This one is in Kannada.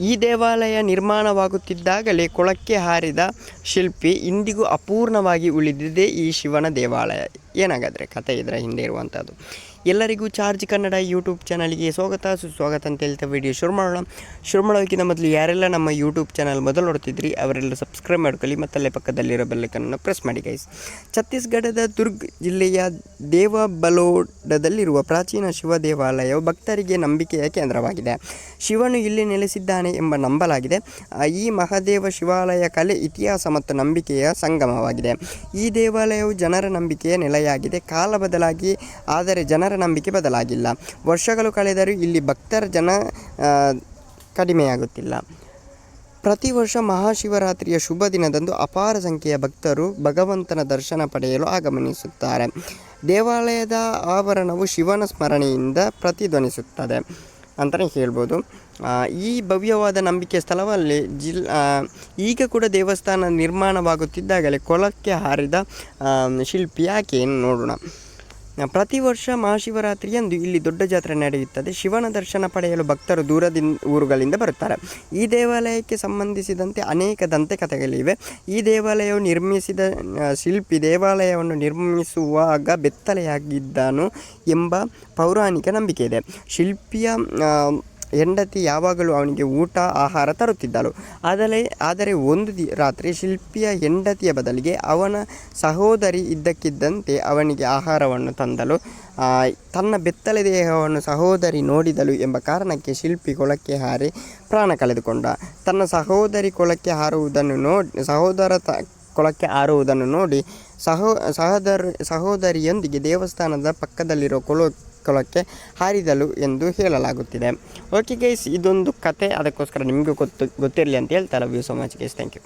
ಈ ದೇವಾಲಯ ನಿರ್ಮಾಣವಾಗುತ್ತಿದ್ದಾಗಲೇ ಕೊಳಕ್ಕೆ ಹಾರಿದ ಶಿಲ್ಪಿ ಇಂದಿಗೂ ಅಪೂರ್ಣವಾಗಿ ಉಳಿದಿದೆ ಈ ಶಿವನ ದೇವಾಲಯ. ಏನಾಗಾದರೆ ಕಥೆ ಇದರ ಹಿಂದೆ ಇರುವಂಥದ್ದು. ಎಲ್ಲರಿಗೂ ಚಾರ್ಜ್ ಕನ್ನಡ ಯೂಟ್ಯೂಬ್ ಚಾನಲ್ಗೆ ಸ್ವಾಗತ ಸುಸ್ವಾಗತ ಅಂತ ಹೇಳ್ತಾ ವಿಡಿಯೋ ಶುರು ಮಾಡೋದಕ್ಕಿಂತ ಮೊದಲು ಯಾರೆಲ್ಲ ನಮ್ಮ ಯೂಟ್ಯೂಬ್ ಚಾನಲ್ ಮೊದಲು ನೋಡ್ತಿದ್ರಿ ಅವರೆಲ್ಲ ಸಬ್ಸ್ಕ್ರೈಬ್ ಮಾಡ್ಕೊಳ್ಳಿ, ಮತ್ತಲ್ಲೇ ಪಕ್ಕದಲ್ಲಿರೋ ಬೆಲ್ಲೈಕನ್ನು ಪ್ರೆಸ್ ಮಾಡಿ ಗೈಸ್. ಛತ್ತೀಸ್ಗಢದ ದುರ್ಗ್ ಜಿಲ್ಲೆಯ ದೇವಬಲೋಡದಲ್ಲಿರುವ ಪ್ರಾಚೀನ ಶಿವ ದೇವಾಲಯವು ಭಕ್ತರಿಗೆ ನಂಬಿಕೆಯ ಕೇಂದ್ರವಾಗಿದೆ. ಶಿವನು ಇಲ್ಲಿ ನೆಲೆಸಿದ್ದಾನೆ ಎಂಬ ನಂಬಲಾಗಿದೆ. ಈ ಮಹಾದೇವ ಶಿವಾಲಯ ಕಲೆ, ಇತಿಹಾಸ ಮತ್ತು ನಂಬಿಕೆಯ ಸಂಗಮವಾಗಿದೆ. ಈ ದೇವಾಲಯವು ಜನರ ನಂಬಿಕೆಯ ನೆಲೆಯಾಗಿದೆ. ಕಾಲ ಬದಲಾಗಿ ಆದರೆ ಜನರ ನಂಬಿಕೆ ಬದಲಾಗಿಲ್ಲ. ವರ್ಷಗಳು ಕಳೆದರೂ ಇಲ್ಲಿ ಭಕ್ತರ ಜನ ಕಡಿಮೆಯಾಗುತ್ತಿಲ್ಲ. ಪ್ರತಿ ವರ್ಷ ಮಹಾಶಿವರಾತ್ರಿಯ ಶುಭ ದಿನದಂದು ಅಪಾರ ಸಂಖ್ಯೆಯ ಭಕ್ತರು ಭಗವಂತನ ದರ್ಶನ ಪಡೆಯಲು ಆಗಮನಿಸುತ್ತಾರೆ. ದೇವಾಲಯದ ಆವರಣವು ಶಿವನ ಸ್ಮರಣೆಯಿಂದ ಪ್ರತಿಧ್ವನಿಸುತ್ತದೆ ಅಂತಲೇ ಹೇಳ್ಬೋದು. ಈ ಭವ್ಯವಾದ ನಂಬಿಕೆಯ ಸ್ಥಳದಲ್ಲಿ ಈಗ ಕೂಡ ದೇವಸ್ಥಾನ ನಿರ್ಮಾಣವಾಗುತ್ತಿದ್ದಾಗಲೇ ಕೊಳಕ್ಕೆ ಹಾರಿದ ಶಿಲ್ಪಿ ಯಾಕೆ ನೋಡೋಣ. ಪ್ರತಿ ವರ್ಷ ಮಹಾಶಿವರಾತ್ರಿಯಂದು ಇಲ್ಲಿ ದೊಡ್ಡ ಜಾತ್ರೆ ನಡೆಯುತ್ತದೆ. ಶಿವನ ದರ್ಶನ ಪಡೆಯಲು ಭಕ್ತರು ಊರುಗಳಿಂದ ಬರುತ್ತಾರೆ. ಈ ದೇವಾಲಯಕ್ಕೆ ಸಂಬಂಧಿಸಿದಂತೆ ಅನೇಕ ದಂತಕಥೆಗಳಿವೆ. ಈ ದೇವಾಲಯವು ನಿರ್ಮಿಸಿದ ಶಿಲ್ಪಿ ದೇವಾಲಯವನ್ನು ನಿರ್ಮಿಸುವಾಗ ಬೆತ್ತಲೆಯಾಗಿದ್ದನು ಎಂಬ ಪೌರಾಣಿಕ ನಂಬಿಕೆ ಇದೆ. ಶಿಲ್ಪಿಯ ಹೆಂಡತಿ ಯಾವಾಗಲೂ ಅವನಿಗೆ ಊಟ ಆಹಾರ ತರುತ್ತಿದ್ದಳು. ಆದರೆ ಒಂದು ರಾತ್ರಿ ಶಿಲ್ಪಿಯ ಹೆಂಡತಿಯ ಬದಲಿಗೆ ಅವನ ಸಹೋದರಿ ಇದ್ದಕ್ಕಿದ್ದಂತೆ ಅವನಿಗೆ ಆಹಾರವನ್ನು ತಂದಳು. ತನ್ನ ಬೆತ್ತಲೆ ದೇಹವನ್ನು ಸಹೋದರಿ ನೋಡಿದಳು ಎಂಬ ಕಾರಣಕ್ಕೆ ಶಿಲ್ಪಿ ಕೊಳಕ್ಕೆ ಹಾರಿ ಪ್ರಾಣ ಕಳೆದುಕೊಂಡ. ತನ್ನ ಸಹೋದರಿ ಕೊಳಕ್ಕೆ ಹಾರುವುದನ್ನು ನೋಡಿ ಸಹೋದರಿಯೊಂದಿಗೆ ದೇವಸ್ಥಾನದ ಪಕ್ಕದಲ್ಲಿರೋ ಕೊಳಕ್ಕೆ ಹಾರಿದಳು ಎಂದು ಹೇಳಲಾಗುತ್ತಿದೆ. ಓಕೆ ಗೈಸ್, ಇದೊಂದು ಕತೆ, ಅದಕ್ಕೋಸ್ಕರ ನಿಮಗೂ ಗೊತ್ತಿರಲಿ ಅಂತ ಹೇಳ್ತಾ love you so much guys. Thank you.